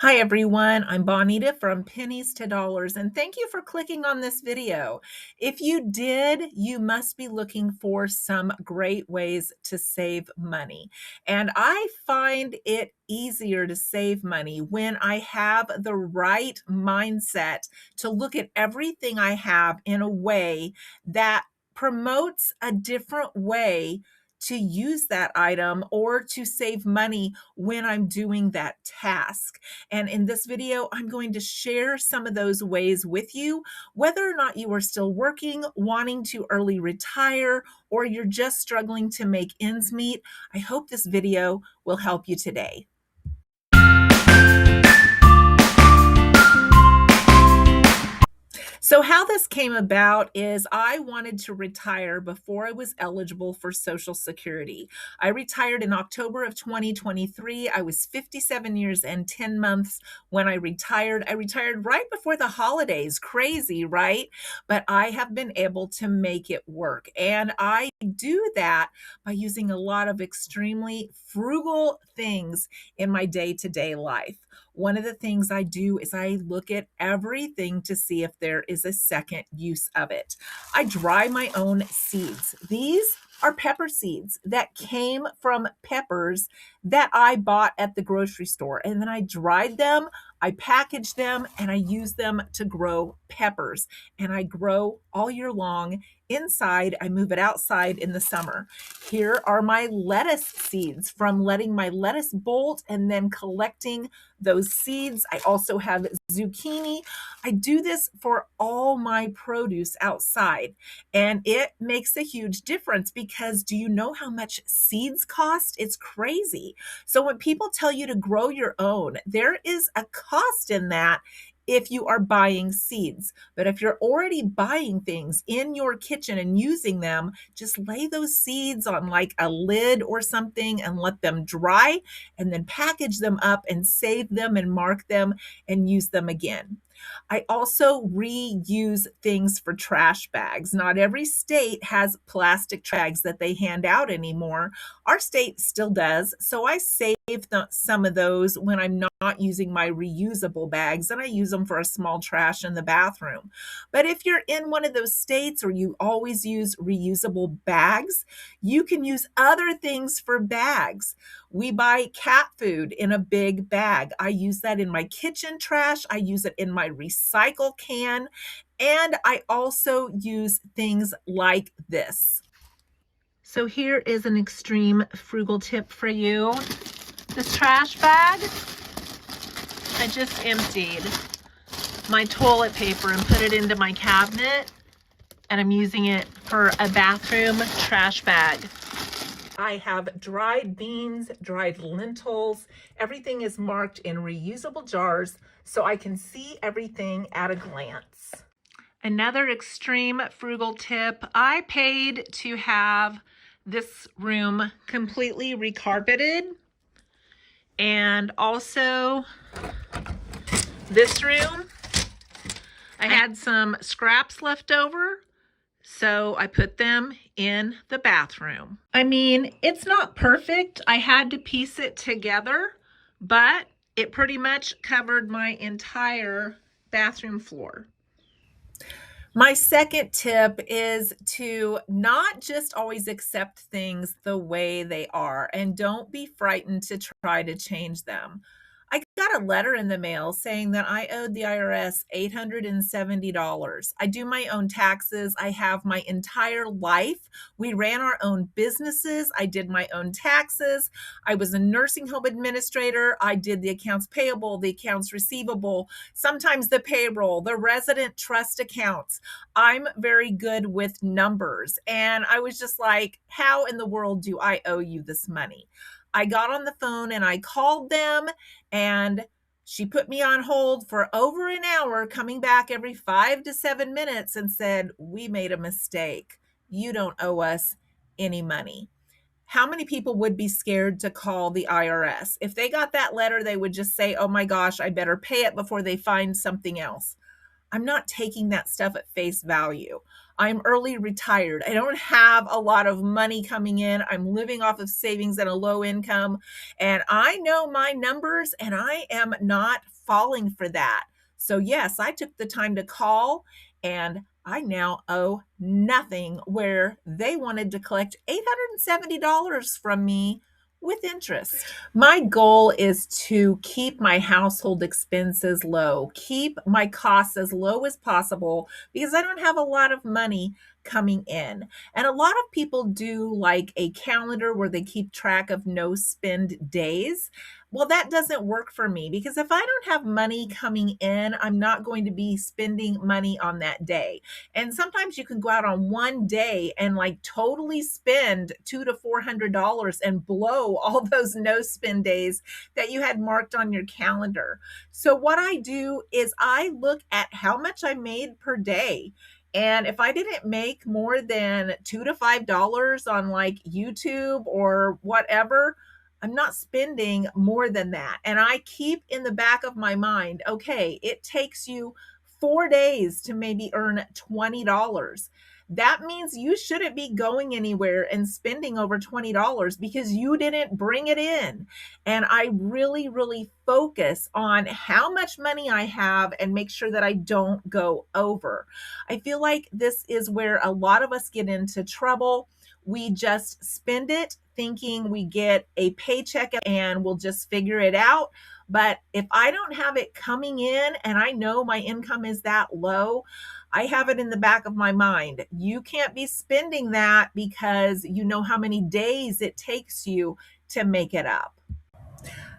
Hi everyone, I'm Bonita from Pennies to Dollars, and thank you for clicking on this video. If you did, you must be looking for some great ways to save money. And I find it easier to save money when I have the right mindset to look at everything I have in a way that promotes a different way to use that item or to save money when I'm doing that task. And in this video, I'm going to share some of those ways with you, whether or not you are still working, wanting to early retire, or you're just struggling to make ends meet. I hope this video will help you today. So how this came about is I wanted to retire before I was eligible for Social Security. I retired in October of 2023. I was 57 years and 10 months when I retired. I retired right before the holidays. Crazy, right? But I have been able to make it work. And I do that by using a lot of extremely frugal things in my day-to-day life. One of the things I do is I look at everything to see if there is a second use of it. I dry my own seeds. These are pepper seeds that came from peppers that I bought at the grocery store. And then I dried them, I packaged them, and I use them to grow peppers. And I grow all year long inside. I move it outside in the summer. Here are my lettuce seeds from letting my lettuce bolt and then collecting those seeds. I also have zucchini. I do this for all my produce outside, and it makes a huge difference because do you know how much seeds cost? It's crazy. So when people tell you to grow your own, there is a cost in that if you are buying seeds. But if you're already buying things in your kitchen and using them, just lay those seeds on like a lid or something and let them dry, and then package them up and save them and mark them and use them again. I also reuse things for trash bags. Not every state has plastic bags that they hand out anymore. Our state still does. So I save some of those when I'm not using my reusable bags, and I use them for a small trash in the bathroom. But if you're in one of those states or you always use reusable bags, you can use other things for bags. We buy cat food in a big bag. I use that in my kitchen trash. I use it in my recycle can. And I also use things like this. So here is an extreme frugal tip for you. This trash bag, I just emptied my toilet paper and put it into my cabinet, and I'm using it for a bathroom trash bag. I have dried beans, dried lentils. Everything is marked in reusable jars so I can see everything at a glance. Another extreme frugal tip, I paid to have this room completely recarpeted, and also this room. I had some scraps left over, so I put them in the bathroom. I mean, it's not perfect. I had to piece it together, but it pretty much covered my entire bathroom floor. My second tip is to not just always accept things the way they are, and don't be frightened to try to change them. I got a letter in the mail saying that I owed the IRS $870. I do my own taxes. I have my entire life. We ran our own businesses. I did my own taxes. I was a nursing home administrator. I did the accounts payable, the accounts receivable, sometimes the payroll, the resident trust accounts. I'm very good with numbers. And I was just like, how in the world do I owe you this money? I got on the phone and I called them, and she put me on hold for over an hour, coming back every 5 to 7 minutes and said, "We made a mistake. You don't owe us any money." How many people would be scared to call the IRS? If they got that letter, they would just say, "Oh my gosh, I better pay it before they find something else." I'm not taking that stuff at face value. I'm early retired. I don't have a lot of money coming in. I'm living off of savings at a low income, and I know my numbers, and I am not falling for that. So, yes, I took the time to call, and I now owe nothing where they wanted to collect $870 from me with interest. My goal is to keep my household expenses low, keep my costs as low as possible because I don't have a lot of money coming in. And a lot of people do like a calendar where they keep track of no spend days. Well, that doesn't work for me because if I don't have money coming in, I'm not going to be spending money on that day. And sometimes you can go out on one day and like totally spend $200 to $400 and blow all those no spend days that you had marked on your calendar. So what I do is I look at how much I made per day. And if I didn't make more than $2 to $5 on like YouTube or whatever, I'm not spending more than that. And I keep in the back of my mind, okay, it takes you 4 days to maybe earn $20. That means you shouldn't be going anywhere and spending over $20 because you didn't bring it in. And I really, really focus on how much money I have and make sure that I don't go over. I feel like this is where a lot of us get into trouble. We just spend it thinking we get a paycheck and we'll just figure it out. But if I don't have it coming in and I know my income is that low, I have it in the back of my mind. You can't be spending that because you know how many days it takes you to make it up.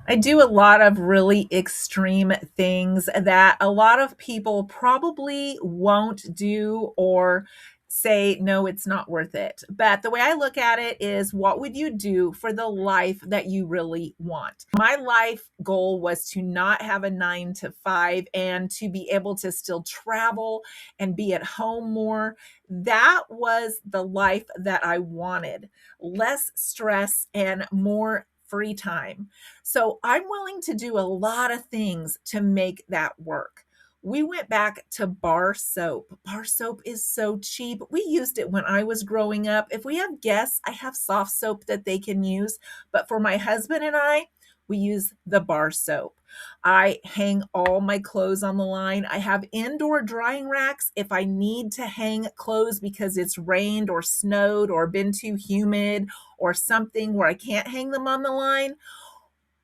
I do a lot of really extreme things that a lot of people probably won't do or say, no, it's not worth it. But the way I look at it is, what would you do for the life that you really want? My life goal was to not have a 9 to 5 and to be able to still travel and be at home more. That was the life that I wanted. Less stress and more free time. So I'm willing to do a lot of things to make that work. We went back to bar soap. Bar soap is so cheap. We used it when I was growing up. If we have guests, I have soft soap that they can use. But for my husband and I, we use the bar soap. I hang all my clothes on the line. I have indoor drying racks if I need to hang clothes because it's rained or snowed or been too humid or something where I can't hang them on the line.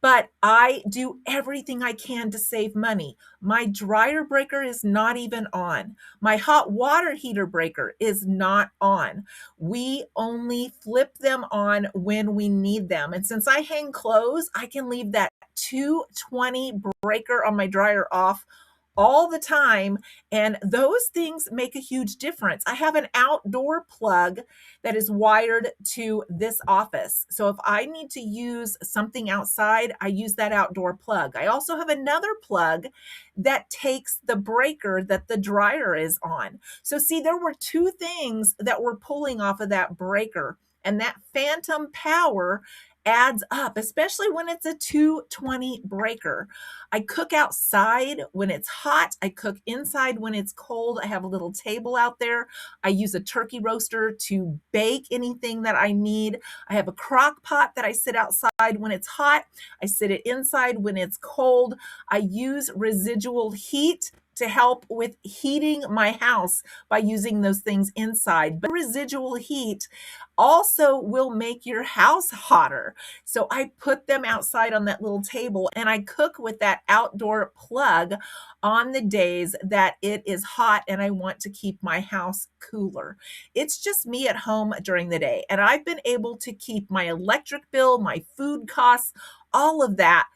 But I do everything I can to save money. My dryer breaker is not even on. My hot water heater breaker is not on. We only flip them on when we need them. And since I hang clothes, I can leave that 220 breaker on my dryer off all the time. And those things make a huge difference. I have an outdoor plug that is wired to this office. So if I need to use something outside, I use that outdoor plug. I also have another plug that takes the breaker that the dryer is on. So see, there were two things that were pulling off of that breaker, and that phantom power adds up, especially when it's a 220 breaker. I cook outside when it's hot. I cook inside when it's cold. I have a little table out there. I use a turkey roaster to bake anything that I need. I have a crock pot that I sit outside when it's hot. I sit it inside when it's cold. I use residual heat to help with heating my house by using those things inside. But residual heat also will make your house hotter. So I put them outside on that little table and I cook with that outdoor plug on the days that it is hot and I want to keep my house cooler. It's just me at home during the day. And I've been able to keep my electric bill, my food costs, all of that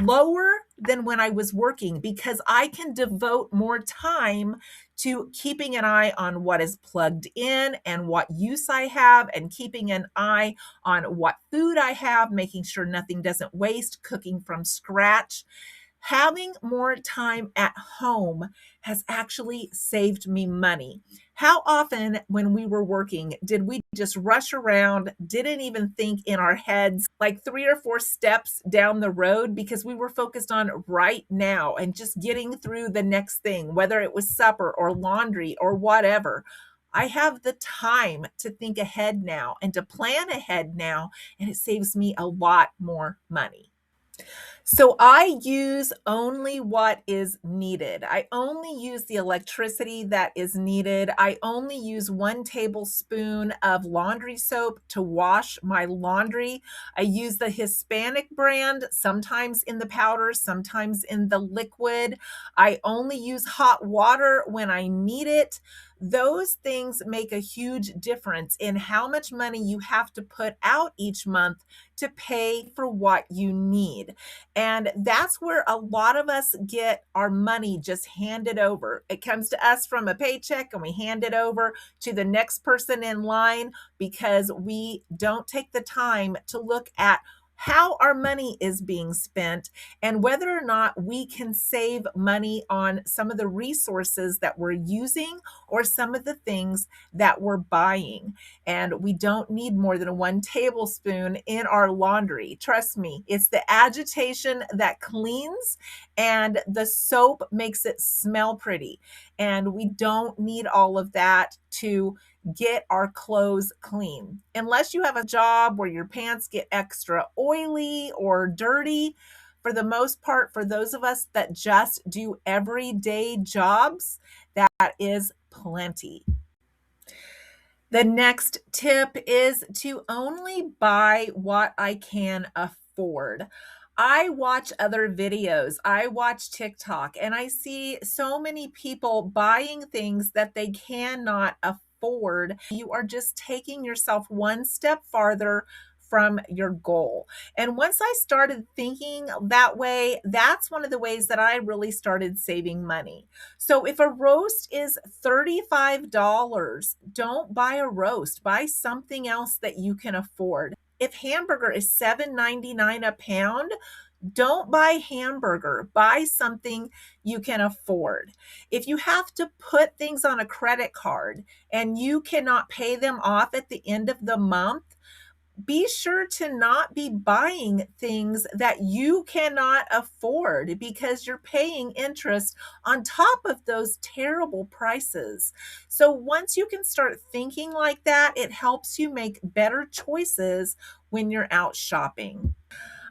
lower than when I was working because I can devote more time to keeping an eye on what is plugged in and what use I have, and keeping an eye on what food I have, making sure nothing doesn't waste, cooking from scratch. Having more time at home has actually saved me money. How often when we were working did we just rush around, didn't even think in our heads like 3 or 4 steps down the road because we were focused on right now and just getting through the next thing, whether it was supper or laundry or whatever. I have the time to think ahead now and to plan ahead now, and it saves me a lot more money. So I use only what is needed. I only use the electricity that is needed. I only use 1 tablespoon of laundry soap to wash my laundry. I use the Hispanic brand, sometimes in the powder, sometimes in the liquid. I only use hot water when I need it. Those things make a huge difference in how much money you have to put out each month to pay for what you need. And that's where a lot of us get our money just handed over. It comes to us from a paycheck and we hand it over to the next person in line because we don't take the time to look at how our money is being spent and whether or not we can save money on some of the resources that we're using or some of the things that we're buying. And we don't need more than 1 tablespoon in our laundry. Trust me, it's the agitation that cleans, and the soap makes it smell pretty. And we don't need all of that to get our clothes clean. Unless you have a job where your pants get extra oily or dirty, for the most part, for those of us that just do everyday jobs, that is plenty. The next tip is to only buy what I can afford. I watch other videos, I watch TikTok, and I see so many people buying things that they cannot afford. You are just taking yourself one step farther from your goal. And once I started thinking that way, that's one of the ways that I really started saving money. So if a roast is $35, don't buy a roast, buy something else that you can afford. If hamburger is $7.99 a pound, don't buy hamburger, buy something you can afford. If you have to put things on a credit card and you cannot pay them off at the end of the month, be sure to not be buying things that you cannot afford because you're paying interest on top of those terrible prices. So once you can start thinking like that, it helps you make better choices when you're out shopping.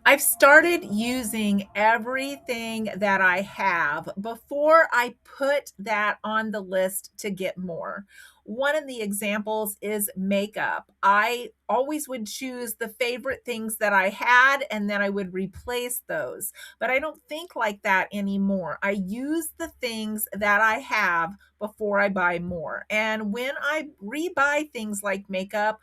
I've started using everything that I have before I put that on the list to get more. One of the examples is makeup. I always would choose the favorite things that I had and then I would replace those. But I don't think like that anymore. I use the things that I have before I buy more. And when I rebuy things like makeup,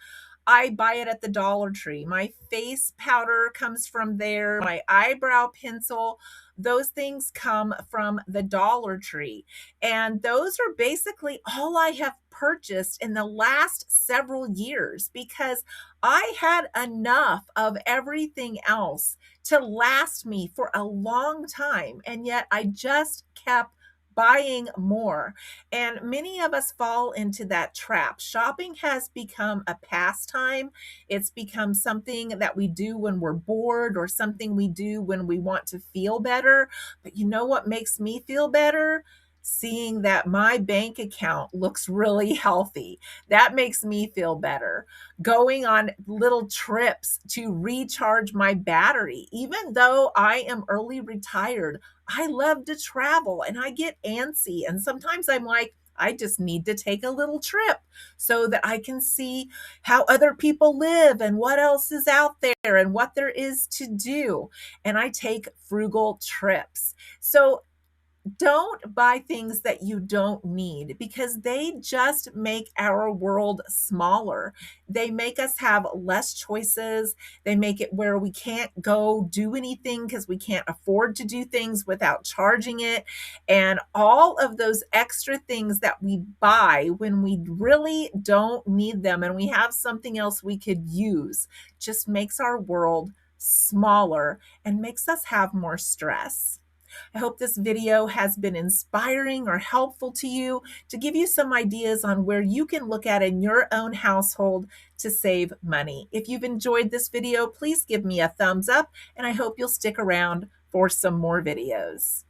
I buy it at the Dollar Tree. My face powder comes from there. My eyebrow pencil, those things come from the Dollar Tree. And those are basically all I have purchased in the last several years because I had enough of everything else to last me for a long time. And yet I just kept buying more. And many of us fall into that trap. Shopping has become a pastime. It's become something that we do when we're bored or something we do when we want to feel better. But you know what makes me feel better? Seeing that my bank account looks really healthy. That makes me feel better. Going on little trips to recharge my battery. Even though I am early retired, I love to travel and I get antsy. And sometimes I'm like, I just need to take a little trip so that I can see how other people live and what else is out there and what there is to do. And I take frugal trips. So don't buy things that you don't need because they just make our world smaller. They make us have less choices. They make it where we can't go do anything because we can't afford to do things without charging it. And all of those extra things that we buy when we really don't need them and we have something else we could use just makes our world smaller and makes us have more stress. I hope this video has been inspiring or helpful to you to give you some ideas on where you can look at in your own household to save money. If you've enjoyed this video, please give me a thumbs up, and I hope you'll stick around for some more videos.